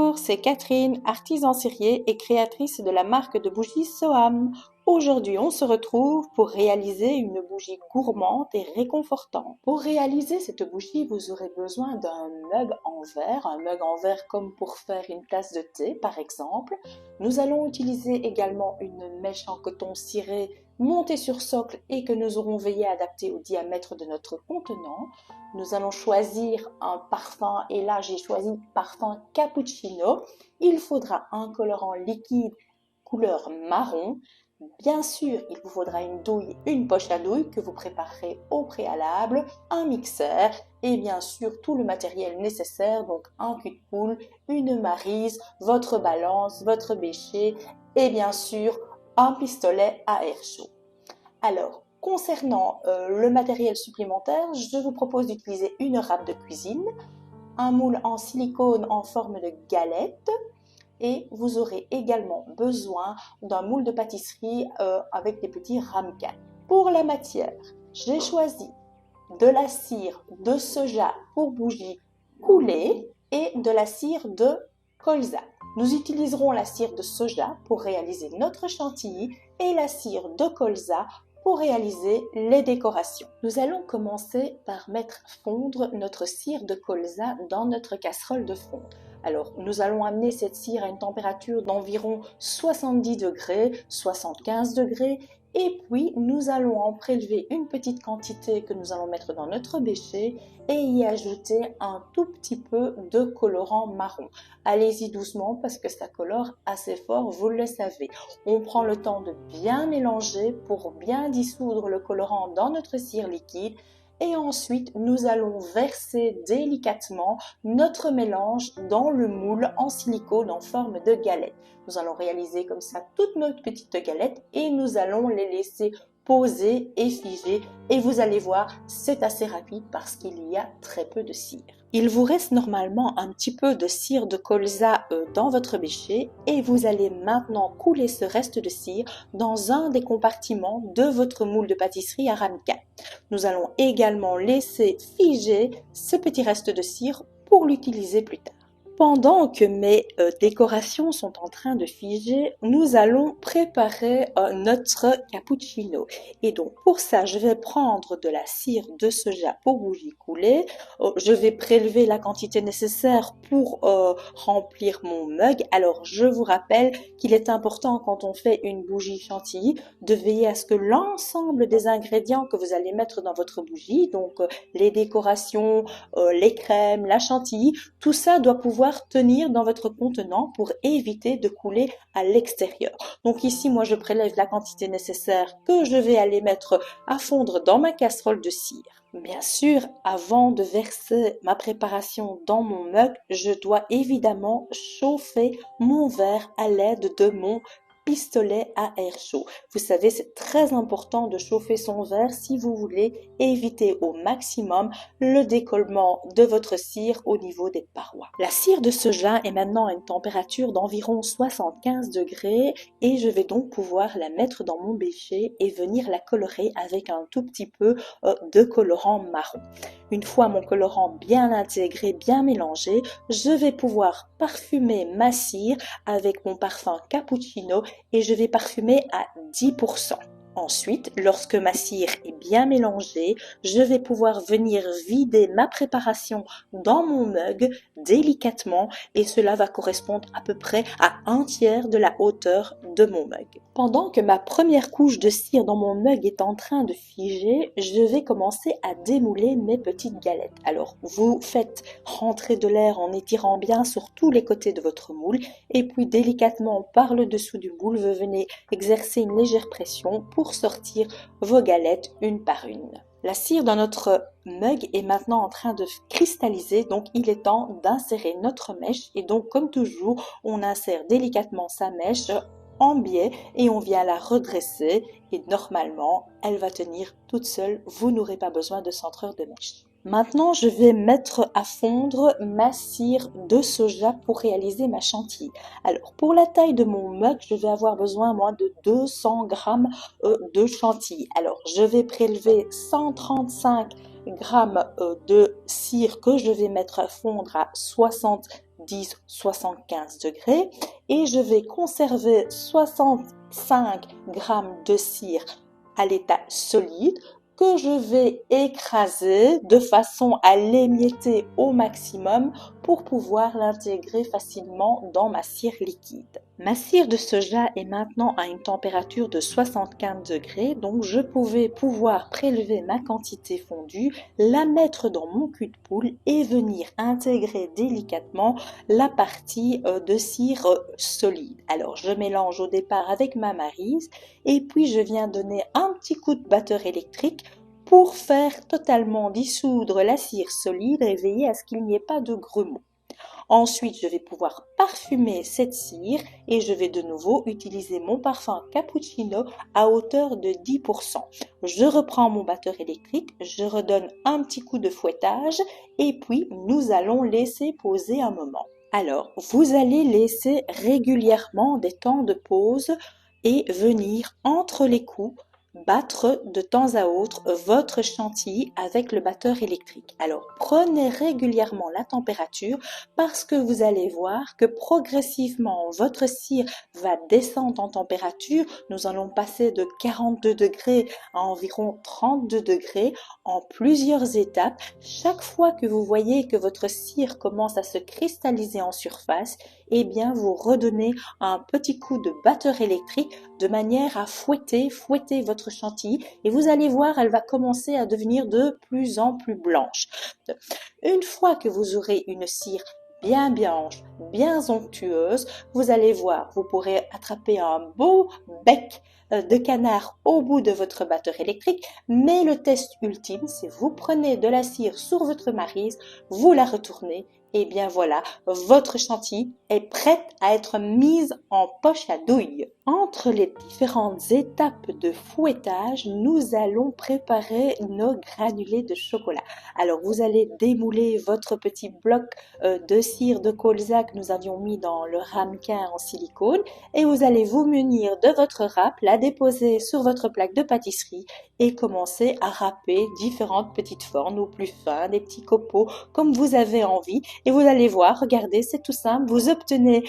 Bonjour, c'est Catherine, artisan cirier et créatrice de la marque de bougies Soham. Aujourd'hui, on se retrouve pour réaliser une bougie gourmande et réconfortante. Pour réaliser cette bougie, vous aurez besoin d'un mug un mug en verre comme pour faire une tasse de thé par exemple. Nous allons utiliser également une mèche en coton ciré montée sur socle et que nous aurons veillé à adapter au diamètre de notre contenant. Nous allons choisir un parfum et là j'ai choisi parfum cappuccino. Il faudra un colorant liquide couleur marron. Bien sûr, il vous faudra une douille, une poche à douille que vous préparerez au préalable, un mixeur et bien sûr tout le matériel nécessaire, donc un cul de poule, une maryse, votre balance, votre bécher et bien sûr un pistolet à air chaud. Alors, concernant le matériel supplémentaire, je vous propose d'utiliser une râpe de cuisine, un moule en silicone en forme de galette et vous aurez également besoin d'un moule de pâtisserie avec des petits ramequins. Pour la matière, j'ai choisi de la cire de soja pour bougie coulée et de la cire de colza. Nous utiliserons la cire de soja pour réaliser notre chantilly et la cire de colza pour réaliser les décorations. Nous allons commencer par mettre fondre notre cire de colza dans notre casserole de fonte. Alors, nous allons amener cette cire à une température d'environ 70 degrés, 75 degrés et puis nous allons en prélever une petite quantité que nous allons mettre dans notre bécher et y ajouter un tout petit peu de colorant marron. Allez-y doucement parce que ça colore assez fort, vous le savez. On prend le temps de bien mélanger pour bien dissoudre le colorant dans notre cire liquide. Et ensuite, nous allons verser délicatement notre mélange dans le moule en silicone en forme de galette. Nous allons réaliser comme ça toutes nos petites galettes et nous allons les laisser poser et figer. Et vous allez voir, c'est assez rapide parce qu'il y a très peu de cire. Il vous reste normalement un petit peu de cire de colza dans votre bécher et vous allez maintenant couler ce reste de cire dans un des compartiments de votre moule de pâtisserie à ramequin. Nous allons également laisser figer ce petit reste de cire pour l'utiliser plus tard. Pendant que mes décorations sont en train de figer, nous allons préparer notre cappuccino. Et donc pour ça, je vais prendre de la cire de soja pour bougie coulée. Je vais prélever la quantité nécessaire pour remplir mon mug. Alors je vous rappelle qu'il est important quand on fait une bougie chantilly de veiller à ce que l'ensemble des ingrédients que vous allez mettre dans votre bougie, donc les décorations, les crèmes, la chantilly, tout ça doit pouvoir tenir dans votre contenant pour éviter de couler à l'extérieur. Donc ici, moi, je prélève la quantité nécessaire que je vais aller mettre à fondre dans ma casserole de cire. Bien sûr, avant de verser ma préparation dans mon mug, je dois évidemment chauffer mon verre à l'aide de mon pistolet à air chaud. Vous savez, c'est très important de chauffer son verre si vous voulez éviter au maximum le décollement de votre cire au niveau des parois. La cire de soja est maintenant à une température d'environ 75 degrés et je vais donc pouvoir la mettre dans mon bécher et venir la colorer avec un tout petit peu de colorant marron. Une fois mon colorant bien intégré, bien mélangé, je vais pouvoir parfumer ma cire avec mon parfum cappuccino et je vais parfumer à 10%. Ensuite, lorsque ma cire est bien mélangée, je vais pouvoir venir vider ma préparation dans mon mug délicatement et cela va correspondre à peu près à un tiers de la hauteur de mon mug. Pendant que ma première couche de cire dans mon mug est en train de figer, je vais commencer à démouler mes petites galettes. Alors, vous faites rentrer de l'air en étirant bien sur tous les côtés de votre moule et puis délicatement par le dessous du moule, vous venez exercer une légère pression pour sortir vos galettes une par une. La cire dans notre mug est maintenant en train de cristalliser, donc il est temps d'insérer notre mèche et donc comme toujours, on insère délicatement sa mèche en biais et on vient la redresser et normalement, elle va tenir toute seule, vous n'aurez pas besoin de centreur de mèche. Maintenant, je vais mettre à fondre ma cire de soja pour réaliser ma chantilly. Alors, pour la taille de mon mug, je vais avoir besoin, moi, de 200 g de chantilly. Alors, je vais prélever 135 de cire que je vais mettre à fondre à 70-75 degrés et je vais conserver 65 g de cire à l'état solide que je vais écraser de façon à l'émietter au maximum pour pouvoir l'intégrer facilement dans ma cire liquide. Ma cire de soja est maintenant à une température de 75 degrés, donc je vais pouvoir prélever ma quantité fondue, la mettre dans mon cul de poule et venir intégrer délicatement la partie de cire solide. Alors je mélange au départ avec ma maryse et puis je viens donner un petit coup de batteur électrique pour faire totalement dissoudre la cire solide et veiller à ce qu'il n'y ait pas de grumeaux. Ensuite, je vais pouvoir parfumer cette cire et je vais de nouveau utiliser mon parfum cappuccino à hauteur de 10%. Je reprends mon batteur électrique, je redonne un petit coup de fouettage et puis nous allons laisser poser un moment. Alors, vous allez laisser régulièrement des temps de pause et venir entre les coups battre de temps à autre votre chantilly avec le batteur électrique. Alors prenez régulièrement la température parce que vous allez voir que progressivement votre cire va descendre en température. Nous allons passer de 42 degrés à environ 32 degrés en plusieurs étapes. Chaque fois que vous voyez que votre cire commence à se cristalliser en surface, eh bien vous redonnez un petit coup de batteur électrique de manière à fouetter votre chantilly et vous allez voir, elle va commencer à devenir de plus en plus blanche. Une fois que vous aurez une cire bien blanche, bien onctueuse, vous allez voir, vous pourrez attraper un beau bec de canard au bout de votre batteur électrique, mais le test ultime, c'est vous prenez de la cire sur votre maryse, vous la retournez, et bien voilà, votre chantilly est prête à être mise en poche à douille. Entre les différentes étapes de fouettage, nous allons préparer nos granulés de chocolat. Alors vous allez démouler votre petit bloc de cire de colza que nous avions mis dans le ramequin en silicone et vous allez vous munir de votre râpe, la déposer sur votre plaque de pâtisserie et commencer à râper différentes petites formes ou plus fins, des petits copeaux comme vous avez envie. Et vous allez voir, regardez, c'est tout simple, vous obtenez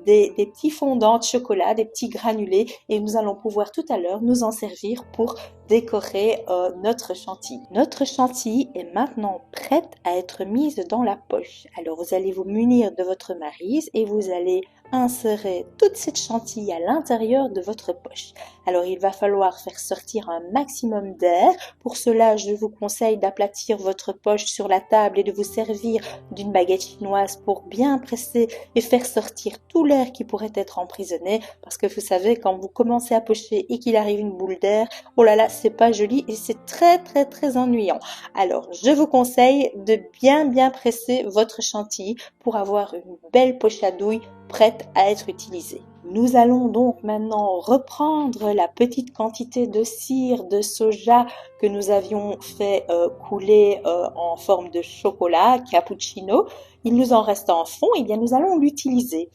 des petits fondants de chocolat, des petits granulés et nous allons pouvoir tout à l'heure nous en servir pour décorer notre chantilly. Notre chantilly est maintenant prête à être mise dans la poche. Alors vous allez vous munir de votre maryse et vous allez insérer toute cette chantilly à l'intérieur de votre poche. Alors il va falloir faire sortir un maximum d'air. Pour cela, je vous conseille d'aplatir votre poche sur la table et de vous servir d'une baguette chinoise pour bien presser et faire sortir tout l'air qui pourrait être emprisonné. Parce que vous savez, quand vous commencez à pocher et qu'il arrive une boule d'air, oh là là, c'est pas joli et c'est très ennuyant. Alors, je vous conseille de bien presser votre chantilly pour avoir une belle poche à douille prête à être utilisée. Nous allons donc maintenant reprendre la petite quantité de cire de soja que nous avions fait couler en forme de chocolat cappuccino. Il nous en reste un fond, et bien nous allons l'utiliser.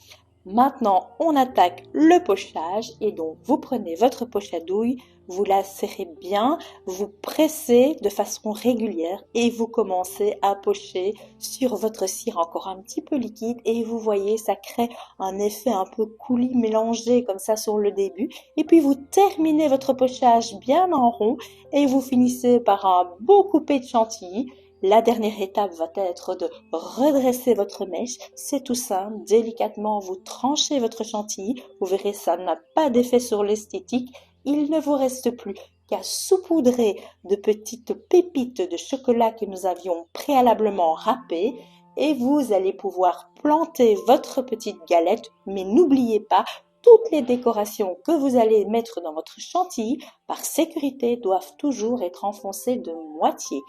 Maintenant, on attaque le pochage et donc vous prenez votre poche à douille, vous la serrez bien, vous pressez de façon régulière et vous commencez à pocher sur votre cire encore un petit peu liquide et vous voyez, ça crée un effet un peu coulis mélangé comme ça sur le début et puis vous terminez votre pochage bien en rond et vous finissez par un beau coupé de chantilly. La dernière étape va être de redresser votre mèche. C'est tout simple. Délicatement, vous tranchez votre chantilly. Vous verrez, ça n'a pas d'effet sur l'esthétique. Il ne vous reste plus qu'à saupoudrer de petites pépites de chocolat que nous avions préalablement râpées. Et vous allez pouvoir planter votre petite galette. Mais n'oubliez pas, toutes les décorations que vous allez mettre dans votre chantilly, par sécurité, doivent toujours être enfoncées de moitié.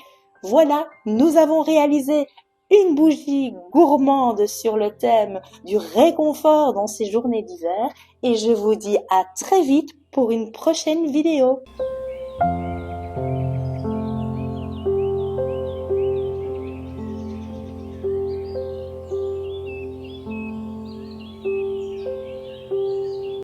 Voilà, nous avons réalisé une bougie gourmande sur le thème du réconfort dans ces journées d'hiver et je vous dis à très vite pour une prochaine vidéo.